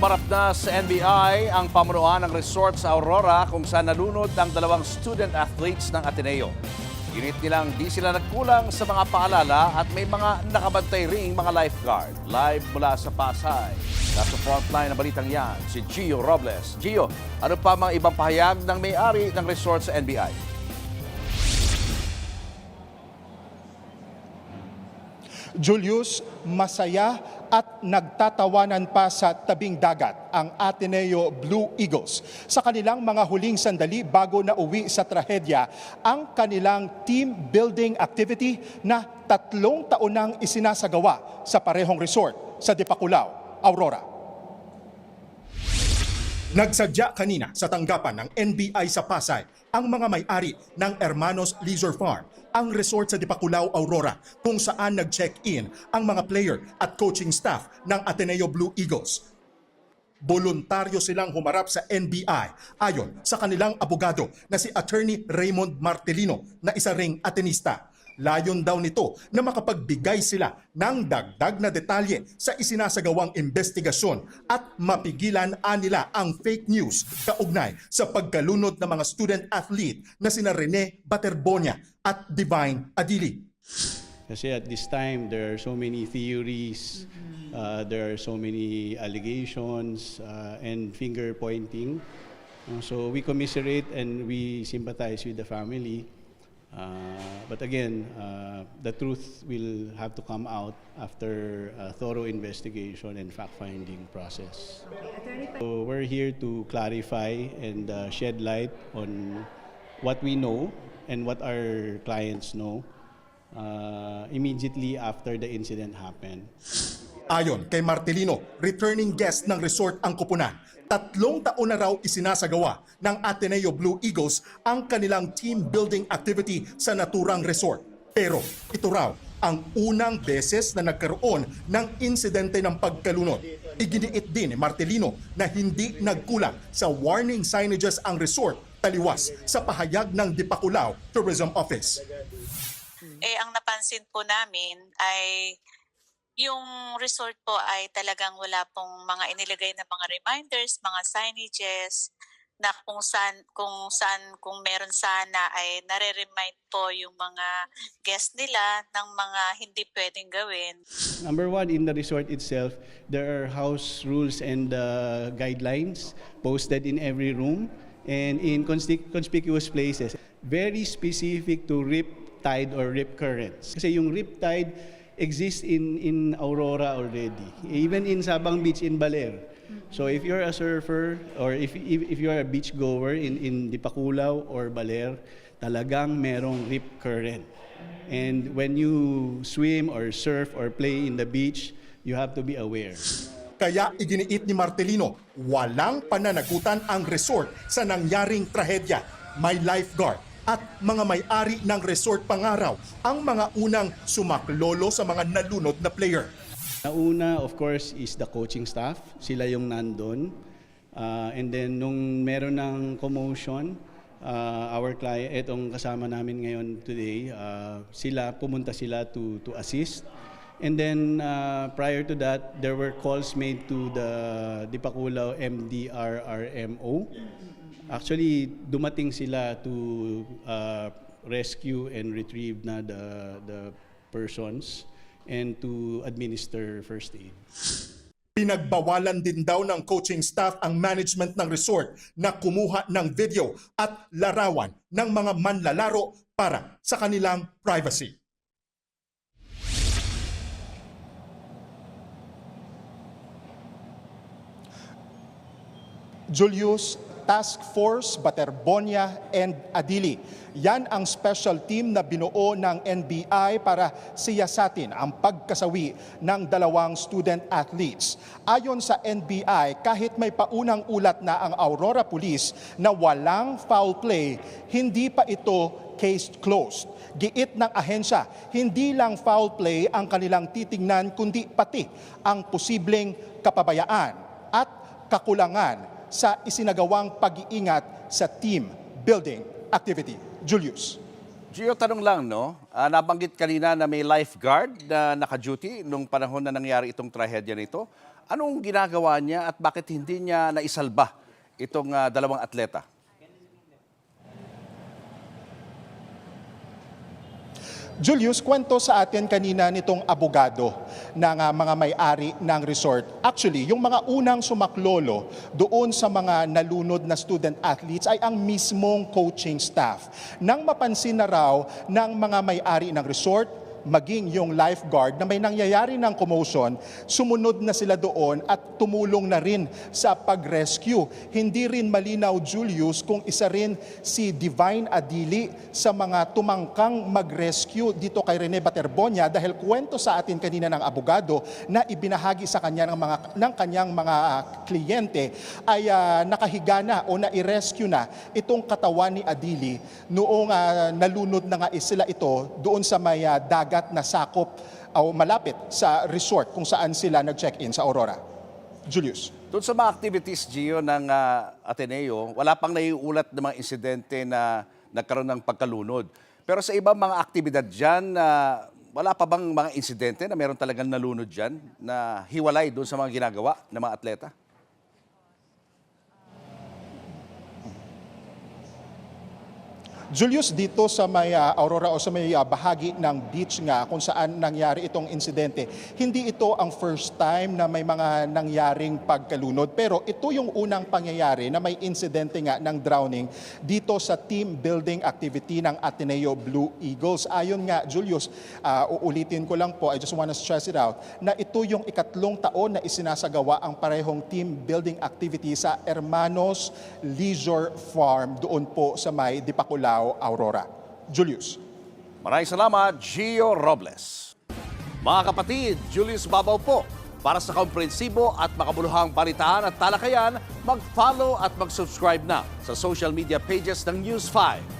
Humarap na sa NBI ang pamunuan ng resort sa Aurora kung saan nalunod ang dalawang student athletes ng Ateneo. Ginit nilang di sila nagkulang sa mga paalala at may mga nakabantay ring mga lifeguard. Live mula sa Pasay. Nasa frontline ng balitang yan, si Gio Robles. Gio, ano pa mga ibang pahayag ng may-ari ng resort sa NBI? Julius, masaya at nagtatawanan pa sa tabing dagat ang Ateneo Blue Eagles. Sa kanilang mga huling sandali bago na uwi sa trahedya, ang kanilang team building activity na 3 taon nang isinasagawa sa parehong resort sa Dipaculao, Aurora. Nagsadya kanina sa tanggapan ng NBI sa Pasay ang mga may-ari ng Hermanos Leisure Farm, ang resort sa Dipaculao, Aurora, kung saan nag-check-in ang mga player at coaching staff ng Ateneo Blue Eagles. Voluntaryo silang humarap sa NBI ayon sa kanilang abogado na si Attorney Raymond Martelino na isa ring Atenista. Layon daw nito na makapagbigay sila ng dagdag na detalye sa isinasagawang investigasyon at mapigilan nila ang fake news kaugnay sa pagkalunod ng mga student athlete na sina Rene Baterbonia at Divine Adili. Kasi at this time, there are so many theories, there are so many allegations and finger pointing. So we commiserate and we sympathize with the family. But again, the truth will have to come out after a thorough investigation and fact-finding process. So we're here to clarify and shed light on what we know and what our clients know immediately after the incident happened. Ayon kay Martelino, returning guest ng resort ang kupunan. 3 taon na raw isinasagawa ng Ateneo Blue Eagles ang kanilang team building activity sa naturang resort. Pero ito raw ang unang beses na nagkaroon ng insidente ng pagkalunod. Iginiit din ni Martelino na hindi nagkulang sa warning signages ang resort taliwas sa pahayag ng Dipaculao Tourism Office. Ang napansin po namin ay yung resort po ay talagang wala pong mga inilagay na mga reminders, mga signages na kung meron sana ay nare-remind po yung mga guest nila ng mga hindi pwedeng gawin. Number one, in the resort itself, there are house rules and guidelines posted in every room and in conspicuous places. Very specific to rip tide or rip currents. Kasi yung rip tide exists in Aurora already, even in Sabang Beach in Baler. So if you're a surfer or if you're a beach goer in Dipaculao or Baler, talagang merong rip current. And when you swim or surf or play in the beach, you have to be aware. Kaya iginiit ni Martelino, walang pananagutan ang resort sa nangyaring trahedya. May lifeguard at mga may-ari ng resort Pangaraw ang mga unang sumaklolo sa mga nalunod na player. Nauna, of course, is the coaching staff. Sila yung nandun. And then, nung meron ng commotion, our client, itong kasama namin ngayon today, pumunta sila to assist. And then, prior to that, there were calls made to the Dipaculao MDRRMO. Actually, dumating sila to rescue and retrieve na the persons and to administer first aid. Pinagbawalan din daw ng coaching staff ang management ng resort na kumuha ng video at larawan ng mga manlalaro para sa kanilang privacy. Julius, Task Force, Baterbonia, and Adili. Yan ang special team na binuo ng NBI para siyasatin ang pagkasawi ng 2 student athletes. Ayon sa NBI, kahit may paunang ulat na ang Aurora Police na walang foul play, hindi pa ito case closed. Giit ng ahensya, hindi lang foul play ang kanilang titingnan kundi pati ang posibleng kapabayaan at kakulangan sa isinagawang pag-iingat sa team building activity. Julius. Gio, tanong lang, no? Nabanggit kanina na may lifeguard na naka-duty nung panahon na nangyari itong trahedya nito. Anong ginagawa niya at bakit hindi niya naisalba itong dalawang atleta? Julius, kwento sa atin kanina nitong abogado ng mga may-ari ng resort. Actually, yung mga unang sumaklolo doon sa mga nalunod na student athletes ay ang mismong coaching staff. Nang mapansin na raw ng mga may-ari ng resort, maging yung lifeguard na may nangyayari ng commotion, sumunod na sila doon at tumulong na rin sa pag-rescue. Hindi rin malinaw, Julius, kung isa rin si Divine Adili sa mga tumangkang mag-rescue dito kay Rene Baterbonia dahil kwento sa atin kanina ng abogado na ibinahagi sa kanya ng kanyang mga kliyente ay nakahiga na o na-rescue na itong katawan ni Adili noong nalunod na nga sila ito doon sa may dagat na sakop o malapit sa resort kung saan sila nag-check-in sa Aurora. Julius. Doon sa mga activities, Gio, ng Ateneo, wala pang naiulat ng mga insidente na nagkaroon ng pagkalunod. Pero sa ibang mga aktibidad dyan, wala pa bang mga insidente na meron talagang nalunod dyan na hiwalay doon sa mga ginagawa ng mga atleta? Julius, dito sa may Aurora o sa may bahagi ng beach nga kung saan nangyari itong insidente, hindi ito ang first time na may mga nangyaring pagkalunod. Pero ito yung unang pangyayari na may insidente nga ng drowning dito sa team building activity ng Ateneo Blue Eagles. Ayon nga, Julius, uulitin ko lang po, I just want to stress it out, na ito yung ikatlong taon na isinasagawa ang parehong team building activity sa Hermanos Leisure Farm doon po sa may Dipakulaw, Aurora. Julius. Maraming salamat, Gio Robles. Mga kapatid, Julius Babaw po. Para sa komprehensibo at makabuluhang balitaan at talakayan, mag-follow at mag-subscribe na sa social media pages ng News 5.